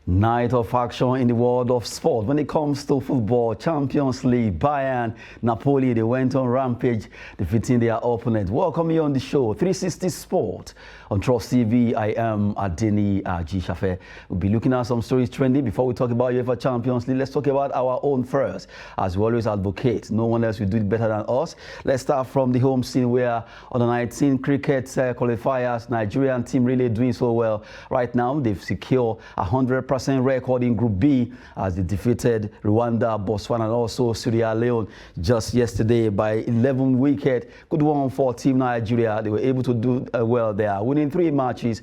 Night of action in the world of sport. When it comes to football, Champions League, Bayern, Napoli, they went on rampage, defeating their opponent. Welcome you on the show, 360 Sport. On Trust TV, I am Adeni Ajishafe. We'll be looking at some stories trending. Before we talk about Uefa Champions League, let's talk about our own first, as we always advocate. No one else will do it better than us. Let's start from the home scene where on the 19 cricket qualifiers, Nigerian team really doing so well. Right now, they've secured 100% record in Group B as they defeated Rwanda, Botswana, and also Sierra Leone just yesterday by 11 wickets. Good one for Team Nigeria. They were able to do well there, winning 3 matches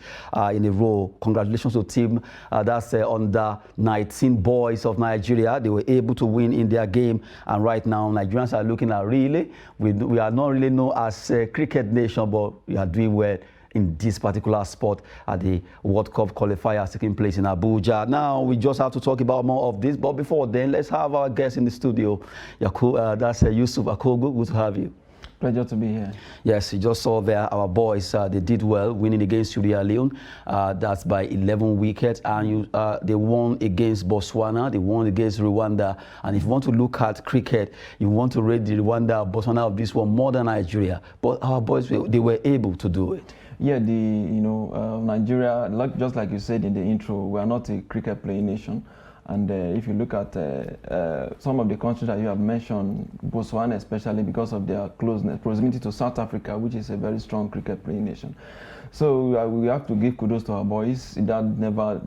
in a row. Congratulations to Team that's under 19 boys of Nigeria. They were able to win in their game, and right now Nigerians are looking at really, we are not really known as a cricket nation, but we are doing well in this particular sport at the World Cup qualifiers taking place in Abuja. Now, we just have to talk about more of this, but before then, let's have our guest in the studio. That's Yusuf Akogu. Good to have you. Pleasure to be here. Yes, you just saw there our boys, they did well, winning against Sierra Leone. That's by 11 wickets, and they won against Botswana, they won against Rwanda. And if you want to look at cricket, you want to rate the Rwanda, Botswana of this one more than Nigeria. But our boys, they were able to do it. Yeah, Nigeria, just like you said in the intro, we are not a cricket playing nation. And if you look at some of the countries that you have mentioned, Botswana especially because of their proximity to South Africa, which is a very strong cricket playing nation. So we have to give kudos to our boys. That never,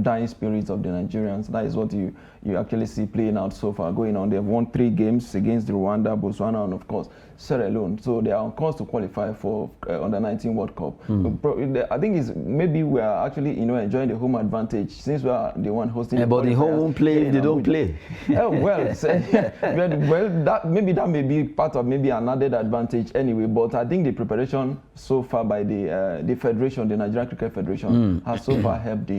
dying spirits of the Nigerians. That is what you actually see playing out so far, going on. They've won 3 games against Rwanda, Botswana, and of course Sierra Leone. So they are on course to qualify for under 19 World Cup. I think maybe we are actually enjoying the home advantage since we are the one hosting. Yeah, but the home play if they don't play. That may be part of maybe an added advantage anyway. But I think the preparation so far by the federation, the Nigerian Cricket Federation, has so far helped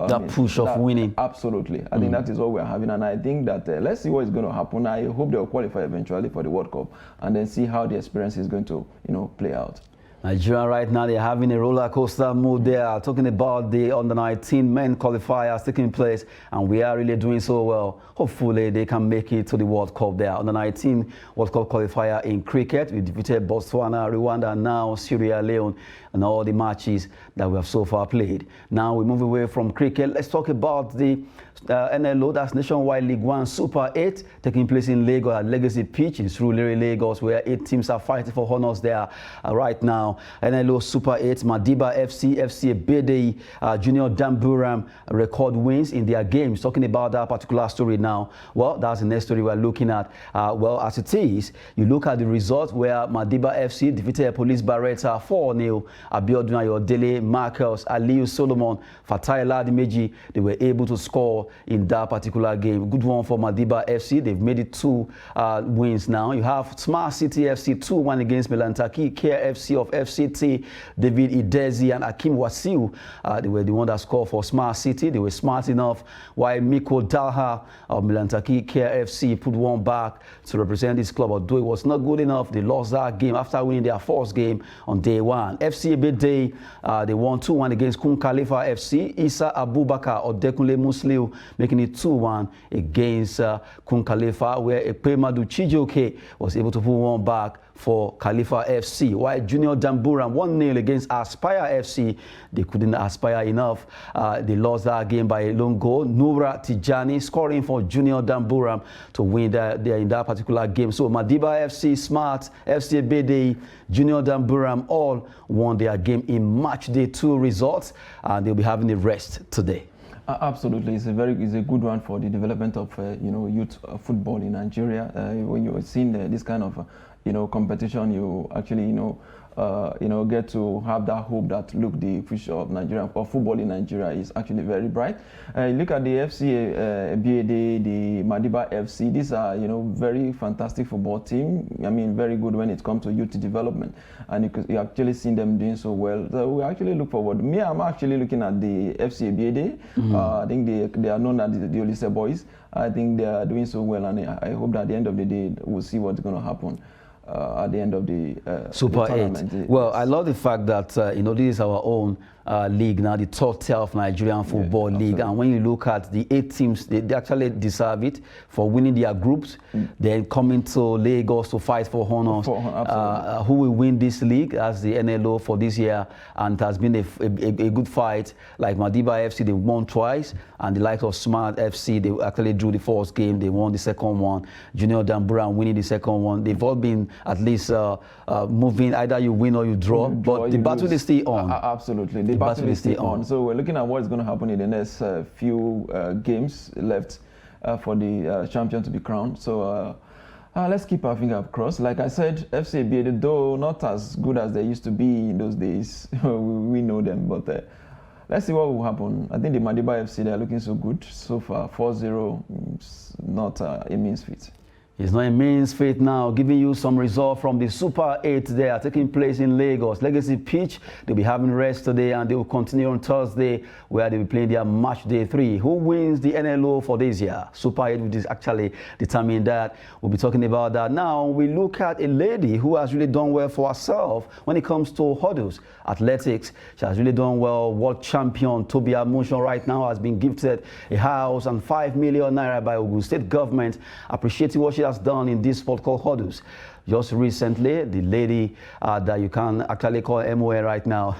that push of winning. Absolutely. I think that is what we're having. And I think that let's see what is going to happen. I hope they'll qualify eventually for the World Cup and then see how the experience is going to, play out. Nigeria right now, they're having a roller coaster mood there, talking about the under-19 men qualifiers taking place, and we are really doing so well. Hopefully they can make it to the World Cup there. Under-19 World Cup qualifier in cricket, we defeated Botswana, Rwanda, and now Sierra Leone, and all the matches that we have so far played. Now we move away from cricket. Let's talk about the NLO, that's Nationwide League 1 Super 8, taking place in Lagos at Legacy Pitch in Surulere, Lagos, where 8 teams are fighting for honors there right now. NLO Super 8, Madiba FC, FC Ebede, Junior Damburam record wins in their games. Talking about that particular story now, well, that's the next story we're looking at. Well, as it is, you look at the result where Madiba FC defeated Police Barretta 4-0. Abiodun Ayodele, Marcus, Aliyu Solomon, Fatai Ladimeji, they were able to score in that particular game. Good one for Madiba FC. They've made it 2 wins now. You have Smart City FC 2-1 against Milan Care FC of FCT. David Idezi and Akim Wasiu, they were the one that scored for Smart City. They were smart enough, while Miko Dalha of Milan Care FC put one back to represent this club. Although it was not good enough, they lost that game after winning their first game on day 1. FC Ebede, they won 2-1 against Kun Khalifa FC. Isa Abubakar or Dekunle Musliu making it 2-1 against Kun Khalifa, where Ekpemadu Chijoke was able to put one back for Khalifa FC, while Junior Damburam 1-0 against Aspire FC. They couldn't aspire enough. They lost that game by a lone goal. Nura Tijani scoring for Junior Damburam to win in that particular game. So Madiba FC, Smart, FC Ebede, Junior Damburam all won their game in match day 2 results, and they'll be having a rest today. Absolutely, it's a good one for the development of youth football in Nigeria. When you're seeing this kind of competition, you actually get to have that hope that look, the future of Nigeria or football in Nigeria is actually very bright. Look at the FC BAD, the Madiba FC. These are very fantastic football team. I mean, very good when it comes to youth development, and you actually seen them doing so well. So we actually look forward. Me, I'm actually looking at the FC BAD. I think they are known as the Olise boys. I think they are doing so well, and I hope that at the end of the day we'll see what's going to happen at the end of the Super 8. Well, I love the fact that this is our own league now, the top tier of Nigerian football league. And when you look at the 8 teams, they actually deserve it for winning their groups, then coming to Lagos to fight for honors. Who will win this league as the NLO for this year? And it has been a good fight. Like Madiba FC, they won twice, and the likes of Smart FC, they actually drew the first game, they won the second one. Junior Dambura winning the second one. They've all been at least moving, either you win or you draw, but the battle is still on. Absolutely, the battle is still on. So we're looking at what's going to happen in the next few games left for the champion to be crowned. So let's keep our finger crossed. Like I said, FCB, though not as good as they used to be in those days, we know them, but let's see what will happen. I think the Madiba FC, they're looking so good so far. 4-0, not a means feat. It's not a means feat now, giving you some result from the Super 8 there taking place in Lagos. Legacy pitch, they'll be having rest today and they will continue on Thursday where they'll be playing their match day 3. Who wins the NLO for this year? Super 8, which is actually determining that. We'll be talking about that. Now, we look at a lady who has really done well for herself when it comes to hurdles, athletics. She has really done well. World champion Toby Amushon right now has been gifted a house and 5 million naira by Ogun State government, appreciating what she has done in this sport called hurdles. Just recently, the lady that you can actually call MOA right now,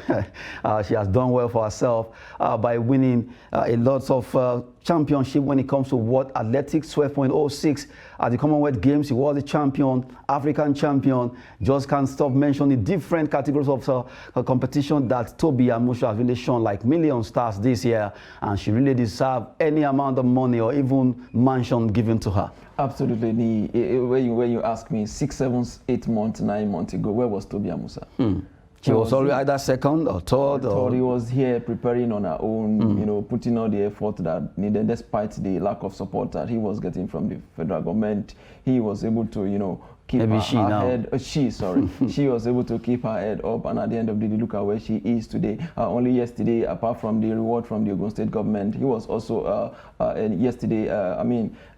she has done well for herself by winning a lot of championship when it comes to World Athletics 12.06 at the Commonwealth Games. She was the champion, African champion. Just can't stop mentioning different categories of competition that Toby Amusho has really shown, like million stars this year, and she really deserves any amount of money or even mansion given to her. Absolutely. When you ask me 6, 7, 8 months, 9 months ago, where was Toby Amusa? She was always either second or third. Or he was here preparing on her own, you know, putting all the effort that needed, despite the lack of support that he was getting from the federal government. He was able to, you know, keep her head. She was able to keep her head up, and at the end of the day, look at where she is today. Only yesterday, apart from the reward from the Ogun State government, he was also yesterday.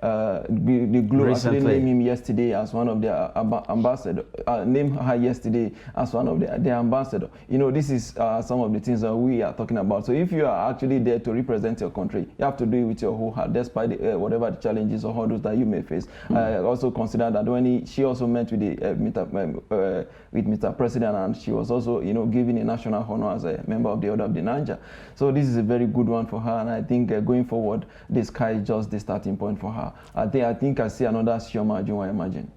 The Globe actually named him yesterday as one of their ambassadors. Named her yesterday as one of their ambassadors. You know, this is some of the things that we are talking about. So if you are actually there to represent your country, you have to do it with your whole heart, despite whatever the challenges or hurdles that you may face. Also consider that when she also met with the with Mr. President, and she was also, you know, given a national honor as a member of the Order of the Niger. So this is a very good one for her, and I think going forward, the sky is just the starting point for her. I think I see another Chioma Ajunwa, imagine.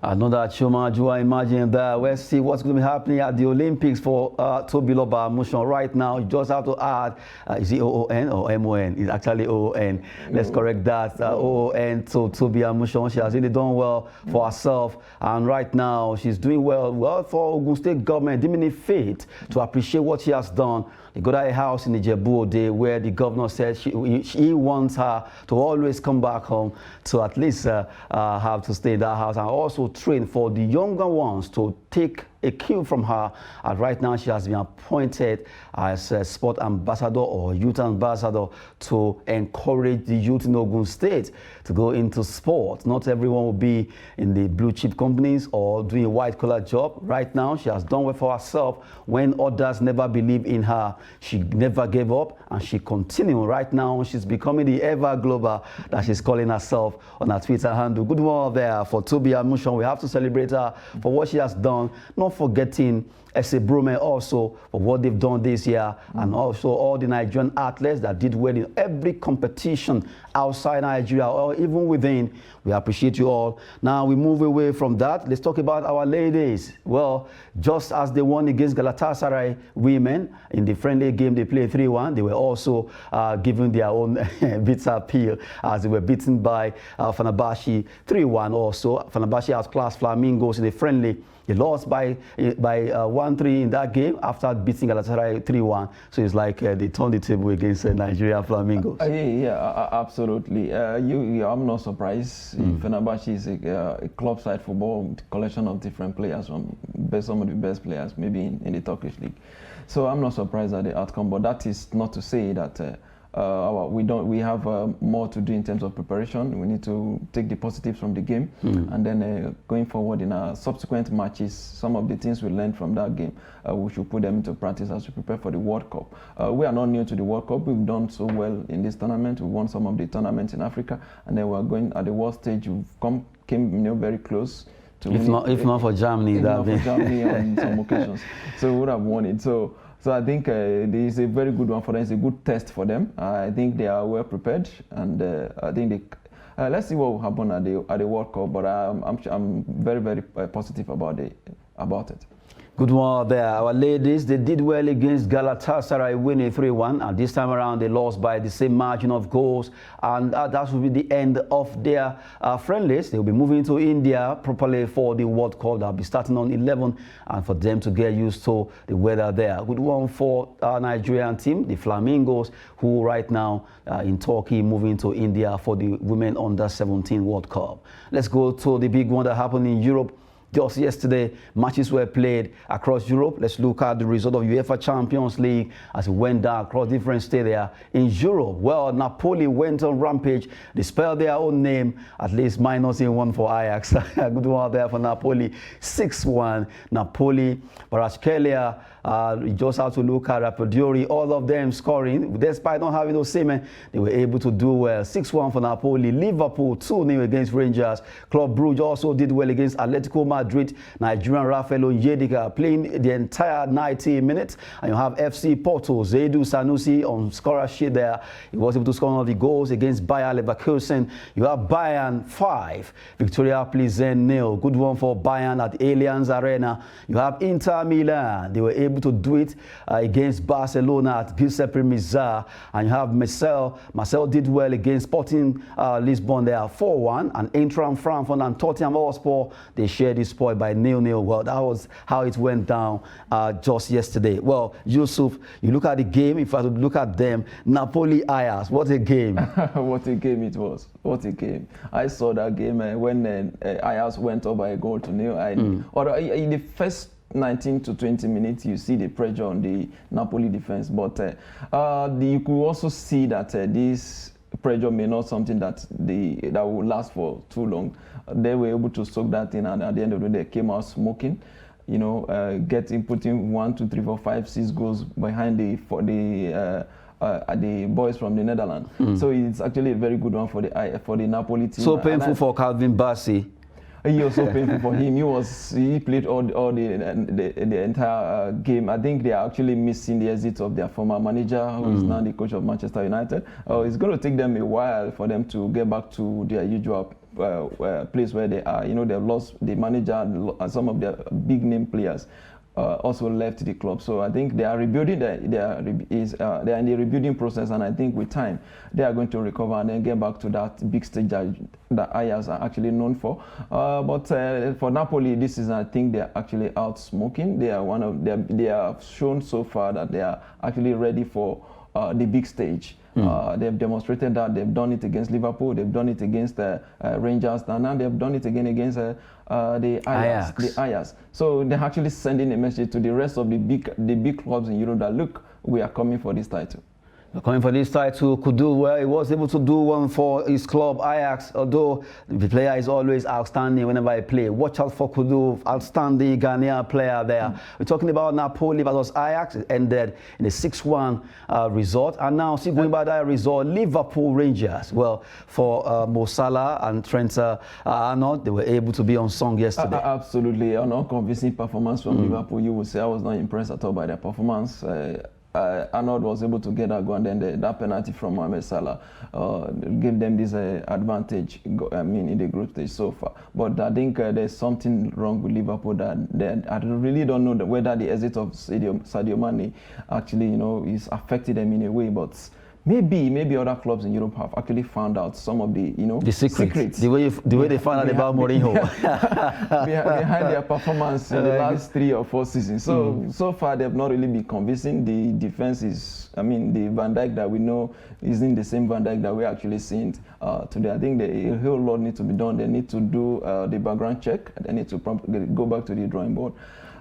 Another Chioma Ajunwa, imagine that. Let's see what's going to be happening at the Olympics for Toby Amushon right now. You just have to add, is it OON or MON? It's actually OON. Let's correct that. OON to Toby Amushon. She has really done well for herself, and right now she's doing well for Ogun State government, deeming it fit to appreciate what she has done. They got a house in the Ijebu-Ode where the governor said he wants her to always come back home to at least have to stay in that house, and also train for the younger ones to take a cue from her. And right now she has been appointed as a sport ambassador or youth ambassador to encourage the youth in Ogun State to go into sport. Not everyone will be in the blue chip companies or doing a white collar job. Right now she has done well for herself when others never believed in her. She never gave up, and she continued. Right now she's becoming the ever global that she's calling herself on her Twitter handle. Good one there for Toby Amushon. We have to celebrate her for what she has done. Not forgetting Ese Brume also for what they've done this year, and also all the Nigerian athletes that did well in every competition outside Nigeria or even within. We appreciate you all. Now we move away from that. Let's talk about our ladies. Well, just as they won against Galatasaray women in the friendly game, they played 3-1. They were also given their own bitter appeal as they were beaten by Fenerbahce 3-1 also. Fenerbahce outclassed Flamingos in the friendly. They lost by 1-3 in that game after beating Galatasaray 3-1. So it's like they turned the table against Nigeria Flamingos. Yeah, absolutely. I'm not surprised. Fenerbahce is a club-side football collection of different players, some of the best players maybe in the Turkish league. So I'm not surprised at the outcome, but that is not to say that we have more to do in terms of preparation. We need to take the positives from the game, and then going forward in our subsequent matches, some of the things we learned from that game, we should put them into practice as we prepare for the World Cup. We are not new to the World Cup. We've done so well in this tournament. We won some of the tournaments in Africa, and then we're going at the world stage. We've came very close. If not for Germany, on some occasions, so we would have won it. So I think this is a very good one for them. It's a good test for them. I think they are well prepared, and I think let's see what will happen at the World Cup. But I'm very, very positive about it. Good one there. Our ladies, they did well against Galatasaray, winning 3-1. And this time around, they lost by the same margin of goals. And that will be the end of their friendlies. They'll be moving to India properly for the World Cup. They'll be starting on 11. And for them to get used to the weather there. Good one for our Nigerian team, the Flamingos, who right now in Turkey, moving to India for the Women Under-17 World Cup. Let's go to the big one that happened in Europe. Just yesterday, matches were played across Europe. Let's look at the result of Uefa Champions League as it went down across different stadia in Europe. Well, Napoli went on rampage. They spelled their own name, at least -1 for Ajax. Good one there for Napoli. 6-1. Napoli, Kvaratskhelia, you just have to look at Rapodiori, all of them scoring. Despite not having Osimhen, they were able to do well. 6-1 for Napoli. Liverpool 2-0 against Rangers. Club Brugge also did well against Atletico Madrid. Nigerian Rafael Onyedika playing the entire 90 minutes. And you have FC Porto, Zaidu Sanusi on scorer sheet there. He was able to score one of the goals against Bayer Leverkusen. You have Bayern 5, Victoria Plizen 0. Good one for Bayern at Allianz Arena. You have Inter Milan. They were able to do it against Barcelona at Giuseppe Meazza. And you have Marcel did well against Sporting Lisbon there 4-1. And Eintracht Frankfurt and Tottenham Hotspur, they shared this point by 0-0. Well, that was how it went down just yesterday. Well, Yusuf, you look at the game. If I would look at them, Napoli Ajax, what a game. What a game it was. What a game. I saw that game when Ajax went up by a goal to 0. Or in the first 19 to 20 minutes, you see the pressure on the Napoli defense. But you could also see that this pressure may not something that will last for too long. They were able to soak that in, and at the end of the day, they came out smoking. Putting 1, 2, 3, 4, 5, 6 goals behind the boys from the Netherlands. So it's actually a very good one for the Napoli team. So painful for Calvin Bassey. He was so painful for him. He played all the entire game. I think they are actually missing the exit of their former manager, who is now the coach of Manchester United. It's going to take them a while for them to get back to their usual place where they are. They've lost the manager and some of their big name players. Also left the club, so I think they are rebuilding. They are in the rebuilding process, and I think with time they are going to recover and then get back to that big stage that Ajax are actually known for. But for Napoli, this season, I think they are actually out smoking. They have shown so far that they are actually ready for the big stage. They've demonstrated that. They've done it against Liverpool. They've done it against Rangers, and now they've done it again against the Ajax. So they're actually sending a message to the rest of the big clubs in Europe that, look, we are coming for this title. Coming for this title, could do well. He was able to do one for his club, Ajax, although the player is always outstanding whenever I play. Watch out for Kudu, outstanding Ghanaian player there. We're talking about Napoli versus Ajax. It ended in a 6-1 result. And now, see, going by that result, Liverpool Rangers. Well, for Mo Salah and Trent Arnold, they were able to be unsung yesterday. Absolutely. An unconvincing performance from Liverpool. You would say I was not impressed at all by their performance. Arnold was able to get that goal, and then that penalty from Mohamed Salah gave them this advantage, in the group stage so far. But I think there's something wrong with Liverpool that I really don't know whether the exit of Sadio Mane actually, is affected them in a way, but maybe other clubs in Europe have actually found out some of the the secrets. The way they found out about Mourinho behind their performance in the last 3 or 4 seasons. So far they've not really been convincing. The defense is, the Van Dijk that we know isn't the same Van Dijk that we're actually seeing today. I think a whole lot needs to be done. They need to do the background check. They need to go back to the drawing board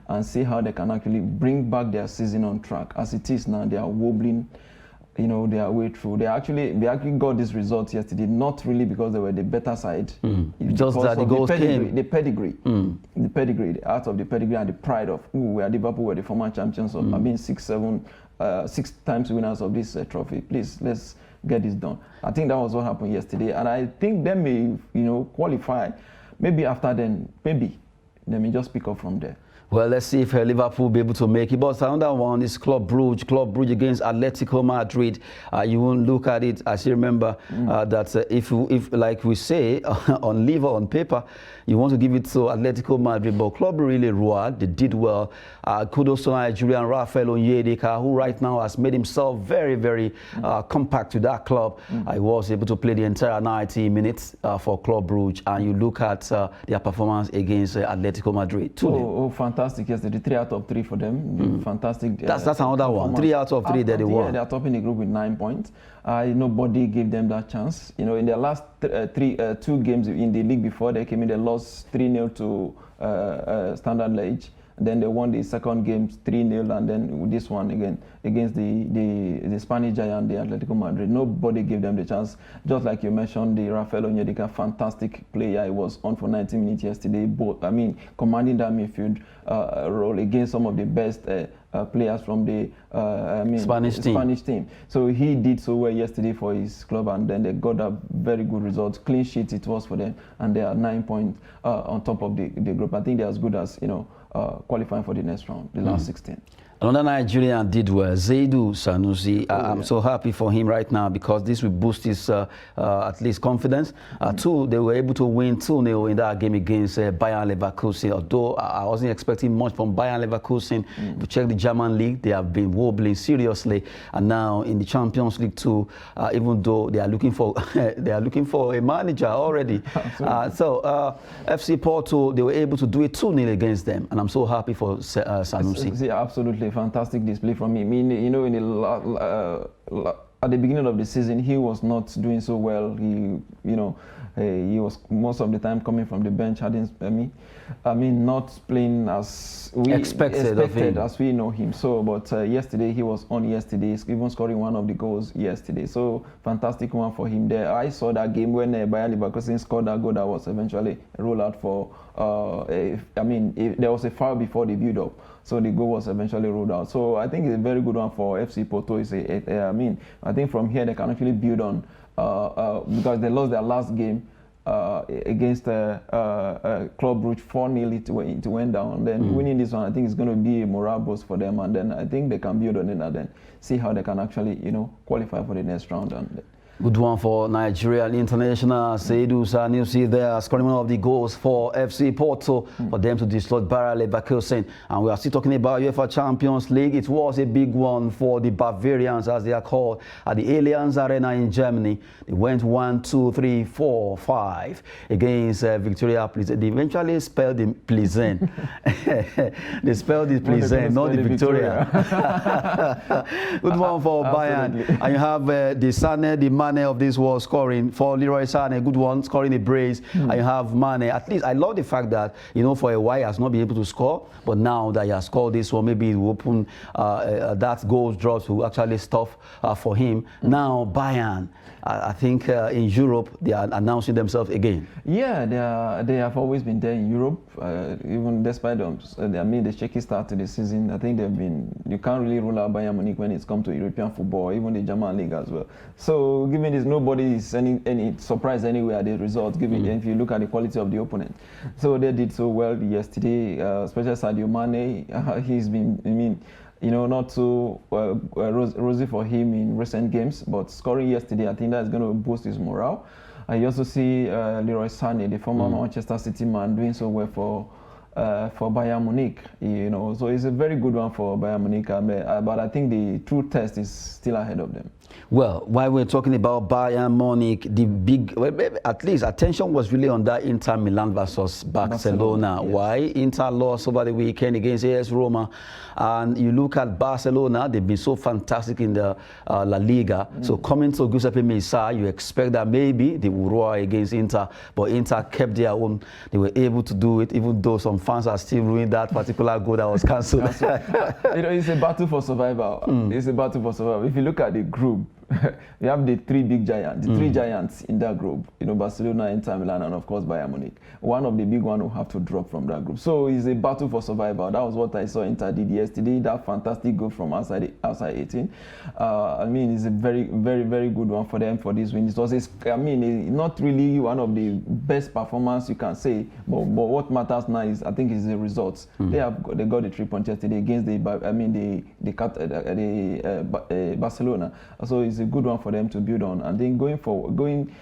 and see how they can actually bring back their season on track. As it is now, they are wobbling their way through. They actually got this result yesterday, not really because they were the better side. Just that the goals came. The pedigree, out of the pedigree and the pride of we are Liverpool, were the former champions of. I mean, 6 times winners of this trophy. Please, let's get this done. I think that was what happened yesterday, and I think they may, qualify. Maybe after then, maybe they may just pick up from there. Well, let's see if Liverpool will be able to make it. But another one is Club Brugge against Atletico Madrid. You won't look at it as you remember that if like we say on paper, you want to give it to Atletico Madrid, but Club really roared. They did well. Kudos to Nigerian Rafael Onyedika, who right now has made himself very, very compact to that club. I was able to play the entire 90 minutes for Club Brugge, and you look at their performance against Atletico Madrid. Oh, fantastic yesterday. 3 out of 3 for them. Fantastic. That's another one. 3 out of 3 that they won. Yeah, they are topping the group with 9 points. Nobody gave them that chance. In their last 2 games in the league before they came in, they lost 3-0 to Standard Liège. Then they won the second game 3-0, and then this one again against the Spanish giant, the Atletico Madrid. Nobody gave them the chance. Just like you mentioned, the Rafael Onyedika, fantastic player. He was on for 90 minutes yesterday. Commanding that midfield role against some of the best players from the Spanish team. So he did so well yesterday for his club, and then they got a very good result. Clean sheet it was for them, and they are 9 points on top of the group. I think they're as good as qualifying for the next round, the last 16. Another Nigerian did well, Zaidu Sanusi. I'm so happy for him right now because this will boost his at least confidence. They were able to win 2-0 in that game against Bayern Leverkusen. Although I wasn't expecting much from Bayern Leverkusen. If you check the German league, they have been wobbling seriously. And now in the Champions League too, even though they are looking for a manager already. FC Porto, they were able to do it 2-0 against them, and I'm so happy for Sanusi. Yeah, absolutely. Fantastic display from him. At the beginning of the season, he was not doing so well. He was most of the time coming from the bench. Not playing as we expected as we know him. So, but yesterday he was on. Yesterday, even scoring one of the goals yesterday. So fantastic one for him there. I saw that game when Bayer Leverkusen scored that goal that was eventually rolled out for. There was a foul before the build-up. So the goal was eventually ruled out. So I think it's a very good one for FC Porto. I think from here they can actually build on because they lost their last game against Club Brugge 4-0. It went down. Then winning this one, I think it's going to be a morale boost for them. And then I think they can build on it and then see how they can actually qualify for the next round. And good one for Nigerian international Zaidu Sanusi there, scoring one of the goals for FC Porto for them to dislodge Bayer Leverkusen. And we are still talking about UEFA Champions League. It was a big one for the Bavarians, as they are called, at the Allianz Arena in Germany. They went 1-2-3-4-5 against Victoria Plzen. They eventually spelled the Plzen. They spelled the Plzen, not the Victoria. Good one for Bayern. And you have the Sané, the Mane of this world scoring for Leroy Sané, good one, scoring a brace. And you have Mane. At least I love the fact that, for a while he has not been able to score, but now that he has scored this one, maybe it will open that goal draw to actually stop for him. Now Bayern, I think in Europe they are announcing themselves again. Yeah, they have always been there in Europe, even despite the shaky start to the season. I think you can't really rule out Bayern Munich when it's come to European football, even the German league as well. So given this, nobody is any surprise anywhere at the results, given if you look at the quality of the opponent. So they did so well yesterday, especially Sadio Mane. He's been, not so rosy for him in recent games, but scoring yesterday, I think that's going to boost his morale. I also see Leroy Sané, the former Manchester City man, doing so well for Bayern Munich. So it's a very good one for Bayern Munich. But I think the true test is still ahead of them. Well, while we're talking about Bayern Munich, at least attention was really on that Inter Milan versus Barcelona. Yes. Why? Inter lost over the weekend against AS Roma. And you look at Barcelona, they've been so fantastic in the La Liga. So coming to Giuseppe Meazza, you expect that maybe they will roar against Inter. But Inter kept their own. They were able to do it, even though some fans are still ruining that particular goal that was cancelled. It's a battle for survival. It's a battle for survival. If you look at the group, you have the three giants in that group. Barcelona, Inter Milan, and of course Bayern Munich. One of the big ones will have to drop from that group. So it's a battle for survival. That was what I saw Inter did yesterday. That fantastic goal from outside 18. It's a very, very, very good one for them for this win. It was, not really one of the best performance you can say, but what matters now is I think is the results. They got the 3 points yesterday against Barcelona. So it's a good one for them to build on. And then going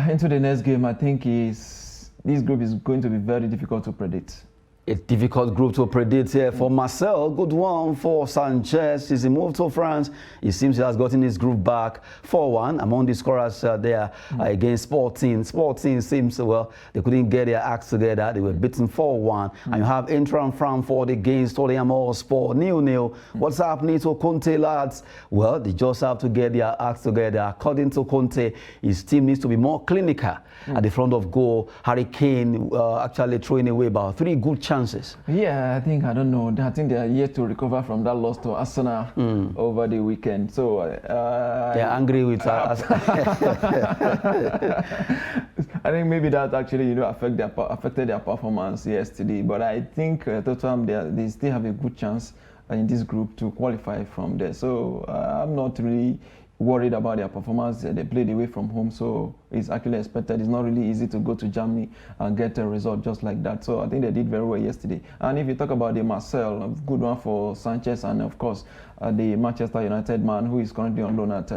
into the next game, I think this group is going to be very difficult to predict. A difficult group to predict here for Marcel. Good one for Sanchez. He's moved to France. It seems he has gotten his group back 4-1 among the scorers there against Sporting. Sporting seems, well, they couldn't get their acts together. They were beaten 4-1. And you have Eintracht Frankfurt against Tottenham Hotspur 0-0. What's happening to Conte, lads? Well, they just have to get their acts together. According to Conte, his team needs to be more clinical at the front of goal. Harry Kane actually throwing away about 3 good chances. Yeah, I don't know. I think they are yet to recover from that loss to Arsenal over the weekend. So they're angry with us. I think maybe that actually affected their performance yesterday. But I think Tottenham they still have a good chance in this group to qualify from there. So I'm not really worried about their performance. They played away from home, so it's actually expected. It's not really easy to go to Germany and get a result just like that. So I think they did very well yesterday. And if you talk about the Marcel, a good one for Sanchez, and of course the Manchester United man who is currently on loan at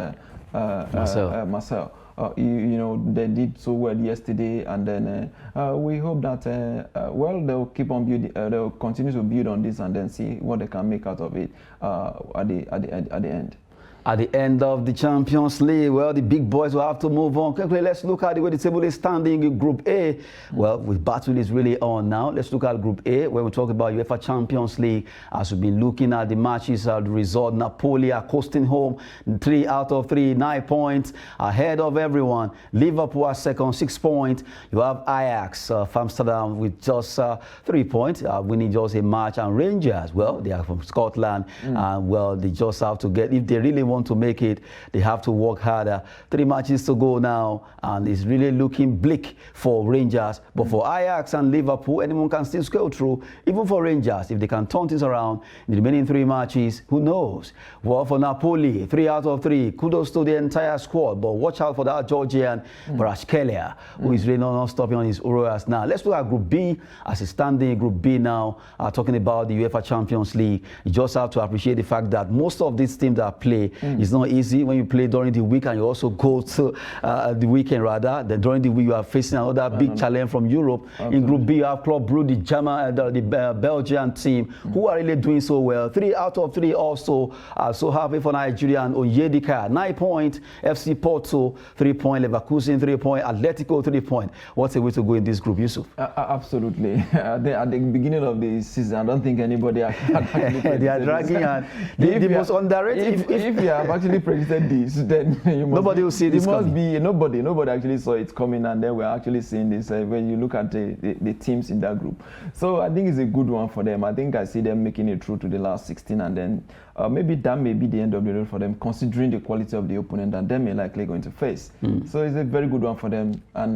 Marcel. They did so well yesterday, and then we hope that they'll keep on building. They'll continue to build on this, and then see what they can make out of it at the end. At the end of the Champions League, well, the big boys will have to move on. Quickly, let's look at the way the table is standing in Group A. Well, the battle is really on now. Let's look at Group A, where we talk about UEFA Champions League. As we've been looking at the matches, the result, Napoli are coasting home, 3 out of 3, 9 points, ahead of everyone. Liverpool are second, 6 points. You have Ajax, Amsterdam with just 3 points, winning just a match. And Rangers, well, they are from Scotland, and well, they just have to get, if they really want to make it, they have to work harder. 3 matches to go now, and it's really looking bleak for Rangers. But for Ajax and Liverpool, anyone can still scale through. Even for Rangers, if they can turn things around in the remaining 3 matches, who knows? Well, for Napoli, 3 out of 3. Kudos to the entire squad, but watch out for that Georgian Kvaratskhelia, who is really not stopping on his Urals now. Let's look at Group B as it's standing in Group B now, talking about the UEFA Champions League. You just have to appreciate the fact that most of these teams that play, it's not easy when you play during the week and you also go to the weekend rather. Then during the week you are facing another big challenge from Europe. Absolutely. In Group B you have Club Brugge, the German, the Belgian team who are really doing so well. 3 out of 3 also. So happy for Nigeria and Onyedika. 9 points. FC Porto 3 points. Leverkusen 3 points. Atletico 3 points. What a way to go in this group, Yusuf. Absolutely. At the beginning of the season, I don't think anybody actually they are dragging and the most underrated. If you have actually predicted this, then nobody will see this coming. Nobody actually saw it coming, and then we're actually seeing this when you look at the teams in that group. So I think it's a good one for them. I think I see them making it through to the last 16, and then maybe that may be the end of the road for them, considering the quality of the opponent that they may likely going to face. So it's a very good one for them, and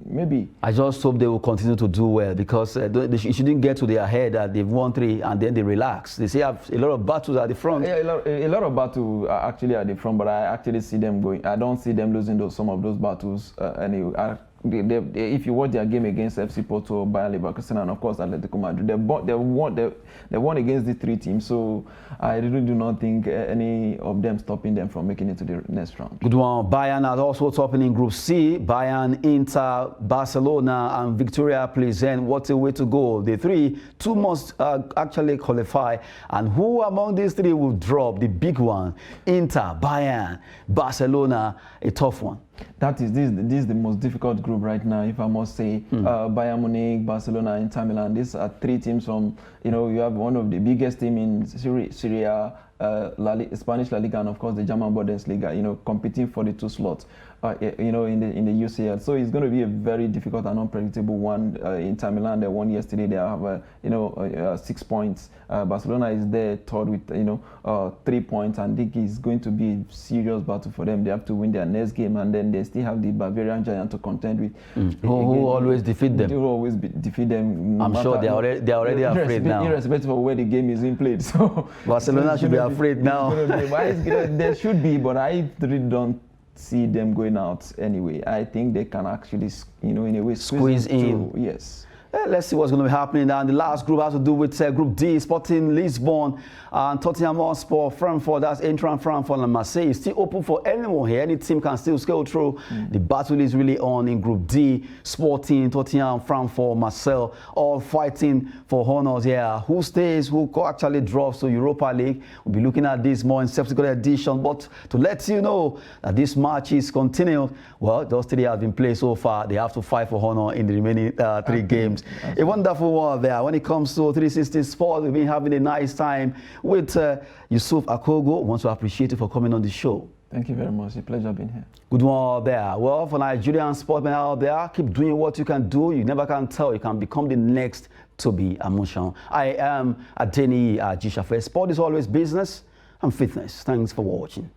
maybe. I just hope they will continue to do well, because they shouldn't get to their head that they've won 3 and then they relax. They say have a lot of battles at the front. Yeah, a lot of battles are actually at the front, but I actually see them going. I don't see them losing some of those battles anyway. If you watch their game against FC Porto, Bayer Leverkusen, and of course Atletico Madrid, they won against the 3 teams. So I really do not think any of them stopping them from making it to the next round. Good one. Bayern are also topping in Group C. Bayern, Inter, Barcelona, and Victoria Plzen. What a way to go! The 2 must actually qualify. And who among these 3 will drop? The big one: Inter, Bayern, Barcelona. A tough one. This is the most difficult group right now, if I must say. Bayern Munich, Barcelona, Inter Milan. These are 3 teams from, you have one of the biggest teams in Syria, Spanish La Liga and of course the German Bundesliga, you know, competing for the 2 slots. You know, in the UCL. So it's going to be a very difficult and unpredictable one. Inter Milan, they won yesterday. They have, 6 points. Barcelona is there third with, 3 points. And I think it's going to be a serious battle for them. They have to win their next game. And then they still have the Bavarian Giant to contend with. Who always defeat them. Who always defeat them. I'm sure they're already afraid now. Irrespective of where the game is being played. So Barcelona should be afraid now. They should be, but I really don't see them going out anyway. I think they can actually, in a way, squeeze in. Through. Yes. Let's see what's going to be happening now. And the last group has to do with Group D, Sporting Lisbon and Tottenham Hotspur, Frankfurt. That's Eintracht Frankfurt and Marseille. It's still open for anyone here. Any team can still scale through. The battle is really on in Group D. Sporting, Tottenham, Frankfurt, Marseille, all fighting for honors here. Who stays, who actually drops to Europa League? We'll be looking at this more in subsequent edition. But to let you know that this match is continued, well, those 3 have been played so far. They have to fight for honor in the remaining 3 games. A wonderful one there. When it comes to 360 Sports, we've been having a nice time with Yusuf Akogo. I want to appreciate you for coming on the show. Thank you very much. It's a pleasure being here. Good one there. Well, for Nigerian sportsmen out there, keep doing what you can do. You never can tell. You can become the next to be Amushan. I am Adeni Ajishafe. Sport is always business and fitness. Thanks for watching.